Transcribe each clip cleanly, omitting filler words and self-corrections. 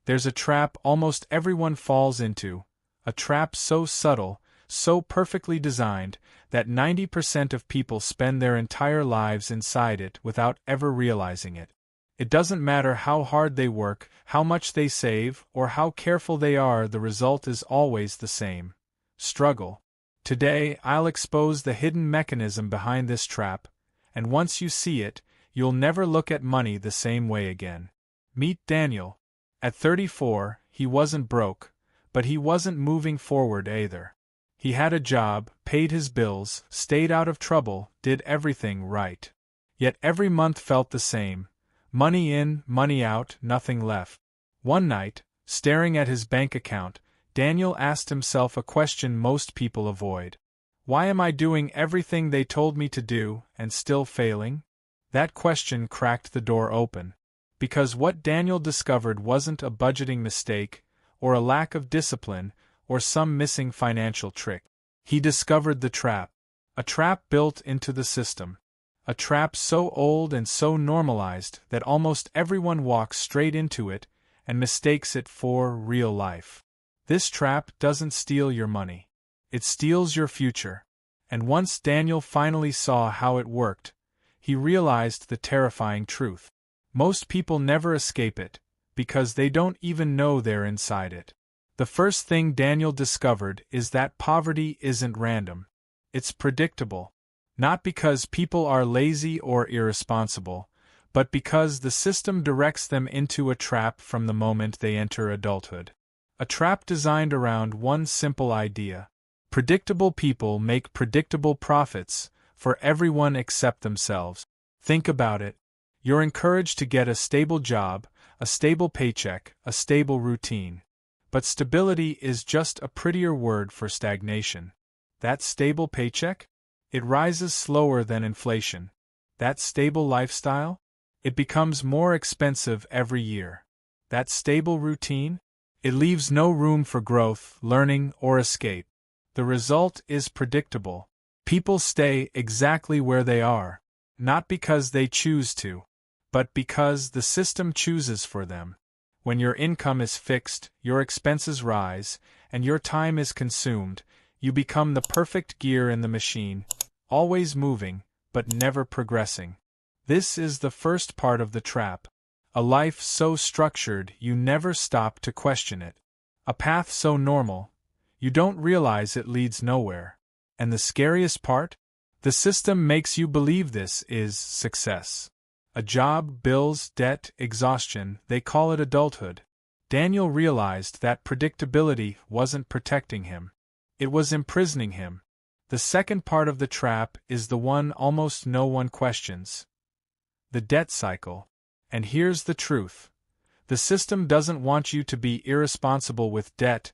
There's a trap almost everyone falls into, a trap so subtle, so perfectly designed, that 90% of people spend their entire lives inside it without ever realizing it. It doesn't matter how hard they work, how much they save, or how careful they are, the result is always the same: struggle. Today, I'll expose the hidden mechanism behind this trap, and once you see it, you'll never look at money the same way again. Meet Daniel. At 34, he wasn't broke, but he wasn't moving forward either. He had a job, paid his bills, stayed out of trouble, did everything right. Yet every month felt the same: money in, money out, nothing left. One night, staring at his bank account, Daniel asked himself a question most people avoid. Why am I doing everything they told me to do, and still failing? That question cracked the door open. Because what Daniel discovered wasn't a budgeting mistake, or a lack of discipline, or some missing financial trick. He discovered the trap. A trap built into the system. A trap so old and so normalized that almost everyone walks straight into it and mistakes it for real life. This trap doesn't steal your money. It steals your future. And once Daniel finally saw how it worked, he realized the terrifying truth. Most people never escape it, because they don't even know they're inside it. The first thing Daniel discovered is that poverty isn't random. It's predictable. Not because people are lazy or irresponsible, but because the system directs them into a trap from the moment they enter adulthood. A trap designed around one simple idea: predictable people make predictable profits, for everyone except themselves. Think about it. You're encouraged to get a stable job, a stable paycheck, a stable routine. But stability is just a prettier word for stagnation. That stable paycheck? It rises slower than inflation. That stable lifestyle? It becomes more expensive every year. That stable routine? It leaves no room for growth, learning, or escape. The result is predictable. People stay exactly where they are, not because they choose to, but because the system chooses for them. When your income is fixed, your expenses rise, and your time is consumed, you become the perfect gear in the machine, always moving, but never progressing. This is the first part of the trap. A life so structured you never stop to question it. A path so normal, you don't realize it leads nowhere. And the scariest part? The system makes you believe this is success. A job, bills, debt, exhaustion, they call it adulthood. Daniel realized that predictability wasn't protecting him. It was imprisoning him. The second part of the trap is the one almost no one questions: the debt cycle. And here's the truth. The system doesn't want you to be irresponsible with debt,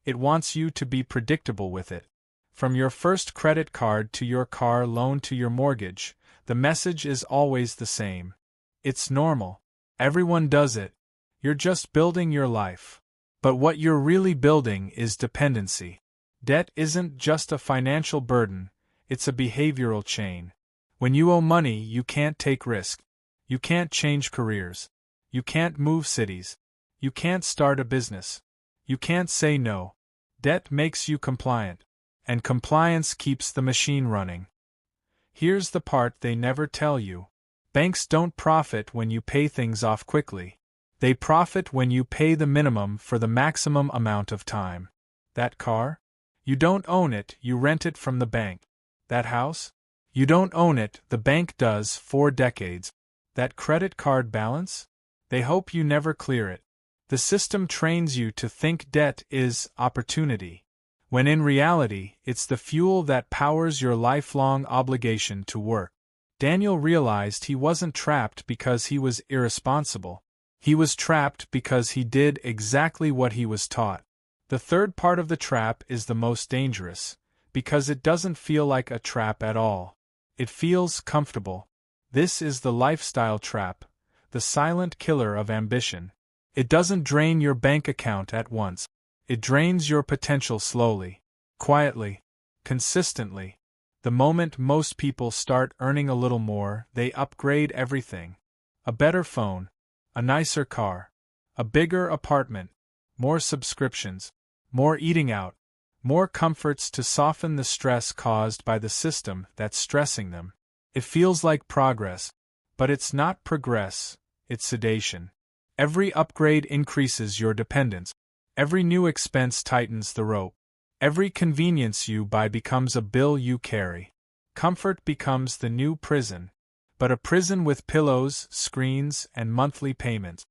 it wants you to be predictable with it. From your first credit card to your car loan to your mortgage, the message is always the same. It's normal. Everyone does it. You're just building your life. But what you're really building is dependency. Debt isn't just a financial burden, it's a behavioral chain. When you owe money, you can't take risk. You can't change careers. You can't move cities. You can't start a business. You can't say no. Debt makes you compliant. And compliance keeps the machine running. Here's the part they never tell you. Banks don't profit when you pay things off quickly. They profit when you pay the minimum for the maximum amount of time. That car? You don't own it, you rent it from the bank. That house? You don't own it, the bank does for decades. That credit card balance? They hope you never clear it. The system trains you to think debt is opportunity, when in reality, it's the fuel that powers your lifelong obligation to work. Daniel realized he wasn't trapped because he was irresponsible. He was trapped because he did exactly what he was taught. The third part of the trap is the most dangerous, because it doesn't feel like a trap at all. It feels comfortable. This is the lifestyle trap, the silent killer of ambition. It doesn't drain your bank account at once. It drains your potential slowly, quietly, consistently. The moment most people start earning a little more, they upgrade everything. A better phone, a nicer car, A bigger apartment, more subscriptions, more eating out, more comforts to soften the stress caused by the system that's stressing them. It feels like progress, but it's not progress, it's sedation. Every upgrade increases your dependence. Every new expense tightens the rope. Every convenience you buy becomes a bill you carry. Comfort becomes the new prison, but a prison with pillows, screens, and monthly payments.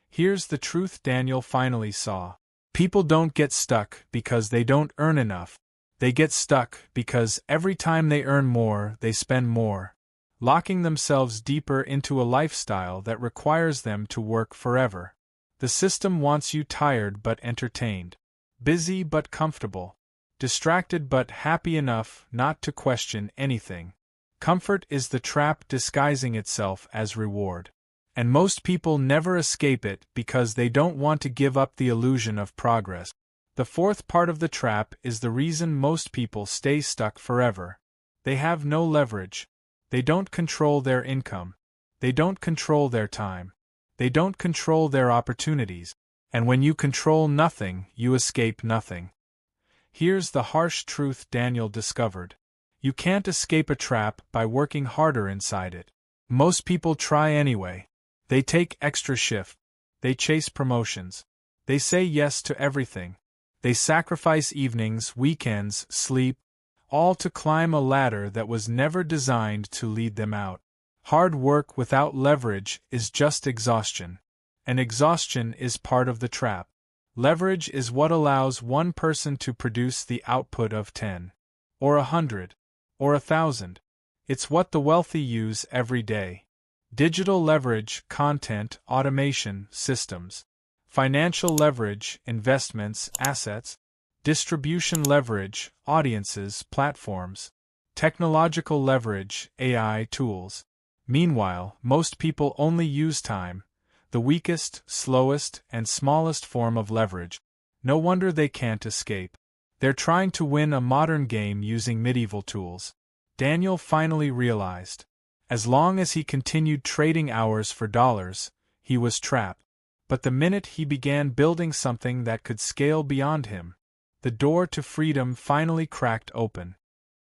Here's the truth Daniel finally saw. People don't get stuck because they don't earn enough. They get stuck because every time they earn more, they spend more, locking themselves deeper into a lifestyle that requires them to work forever. The system wants you tired but entertained, busy but comfortable, distracted but happy enough not to question anything. Comfort is the trap disguising itself as reward. And most people never escape it because they don't want to give up the illusion of progress. The fourth part of the trap is the reason most people stay stuck forever. They have no leverage. They don't control their income. They don't control their time. They don't control their opportunities. And when you control nothing, you escape nothing. Here's the harsh truth Daniel discovered. You can't escape a trap by working harder inside it. Most people try anyway. They take extra shift. They chase promotions. They say yes to everything. They sacrifice evenings, weekends, sleep, all to climb a ladder that was never designed to lead them out. Hard work without leverage is just exhaustion. And exhaustion is part of the trap. Leverage is what allows one person to produce the output of 10, or 100, or 1,000. It's what the wealthy use every day. Digital leverage, content, automation, systems. Financial leverage, investments, assets. Distribution leverage, audiences, platforms. Technological leverage, AI tools. Meanwhile, most people only use time, the weakest, slowest, and smallest form of leverage. No wonder they can't escape. They're trying to win a modern game using medieval tools. Daniel finally realized. As long as he continued trading hours for dollars, he was trapped. But the minute he began building something that could scale beyond him, the door to freedom finally cracked open.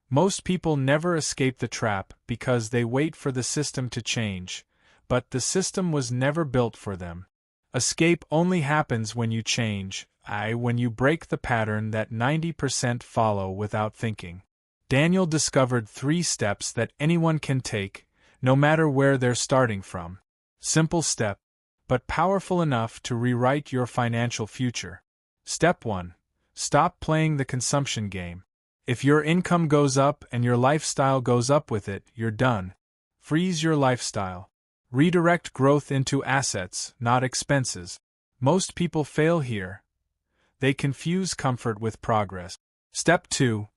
Most people never escape the trap because they wait for the system to change, but the system was never built for them. Escape only happens when you change, when you break the pattern that 90% follow without thinking. Daniel discovered 3 steps that anyone can take, no matter where they're starting from. Simple step, but powerful enough to rewrite your financial future. Step 1. Stop playing the consumption game. If your income goes up and your lifestyle goes up with it, you're done. Freeze your lifestyle. Redirect growth into assets, not expenses. Most people fail here. They confuse comfort with progress. Step 2.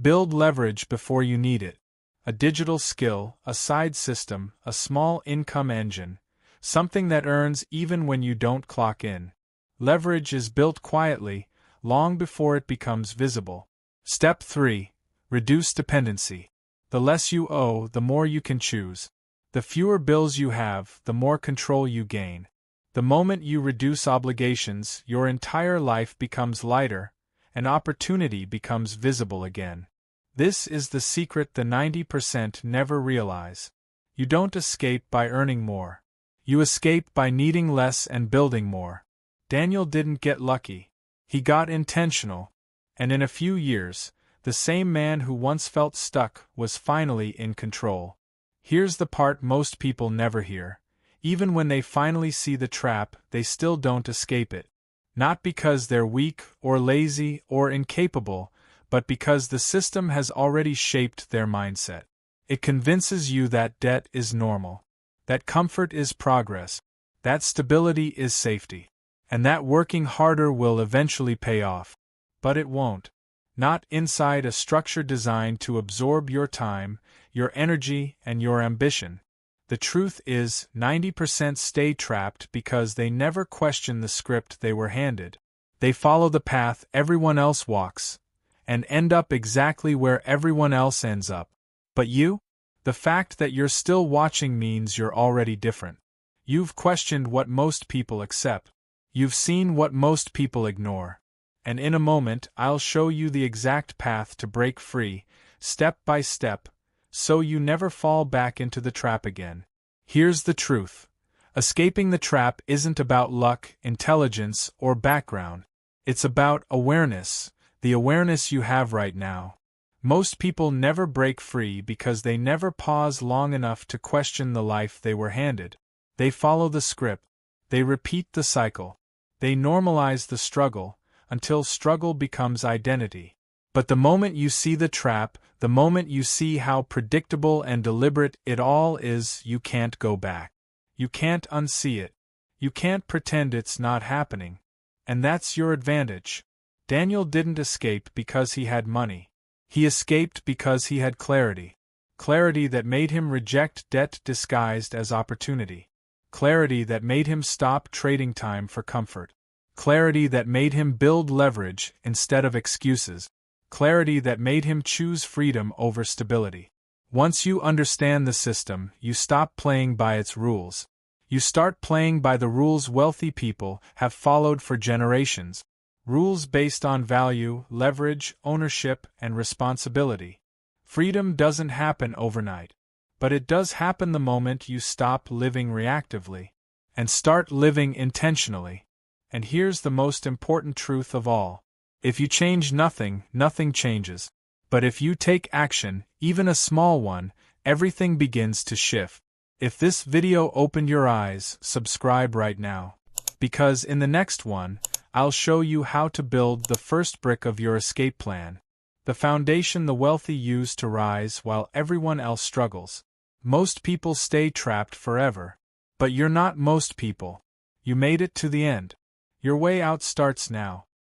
Build leverage before you need it. A digital skill, a side system, a small income engine, something that earns even when you don't clock in. Leverage is built quietly, long before it becomes visible. Step 3. Reduce dependency. The less you owe, the more you can choose. The fewer bills you have, the more control you gain. The moment you reduce obligations, your entire life becomes lighter, and opportunity becomes visible again. This is the secret the 90% never realize. You don't escape by earning more. You escape by needing less and building more. Daniel didn't get lucky. He got intentional. And in a few years, the same man who once felt stuck was finally in control. Here's the part most people never hear. Even when they finally see the trap, they still don't escape it. Not because they're weak or lazy or incapable, but because the system has already shaped their mindset. It convinces you that debt is normal, that comfort is progress, that stability is safety, and that working harder will eventually pay off. But it won't. Not inside a structure designed to absorb your time, your energy, and your ambition. The truth is, 90% stay trapped because they never question the script they were handed. They follow the path everyone else walks, and end up exactly where everyone else ends up. But you? The fact that you're still watching means you're already different. You've questioned what most people accept. You've seen what most people ignore. And in a moment I'll show you the exact path to break free, step by step, so you never fall back into the trap again. Here's the truth. Escaping the trap isn't about luck, intelligence, or background. It's about awareness, the awareness you have right now. Most people never break free because they never pause long enough to question the life they were handed. They follow the script. They repeat the cycle. They normalize the struggle, until struggle becomes identity. But the moment you see the trap, the moment you see how predictable and deliberate it all is, you can't go back. You can't unsee it. You can't pretend it's not happening. And that's your advantage. Daniel didn't escape because he had money. He escaped because he had clarity. Clarity that made him reject debt disguised as opportunity. Clarity that made him stop trading time for comfort. Clarity that made him build leverage instead of excuses. Clarity that made him choose freedom over stability. Once you understand the system, you stop playing by its rules. You start playing by the rules wealthy people have followed for generations. Rules based on value, leverage, ownership, and responsibility. Freedom doesn't happen overnight. But it does happen the moment you stop living reactively and start living intentionally. And here's the most important truth of all. If you change nothing, nothing changes. But if you take action, even a small one, everything begins to shift. If this video opened your eyes, subscribe right now. Because in the next one, I'll show you how to build the first brick of your escape plan. The foundation the wealthy use to rise while everyone else struggles. Most people stay trapped forever. But you're not most people. You made it to the end. Your way out starts now.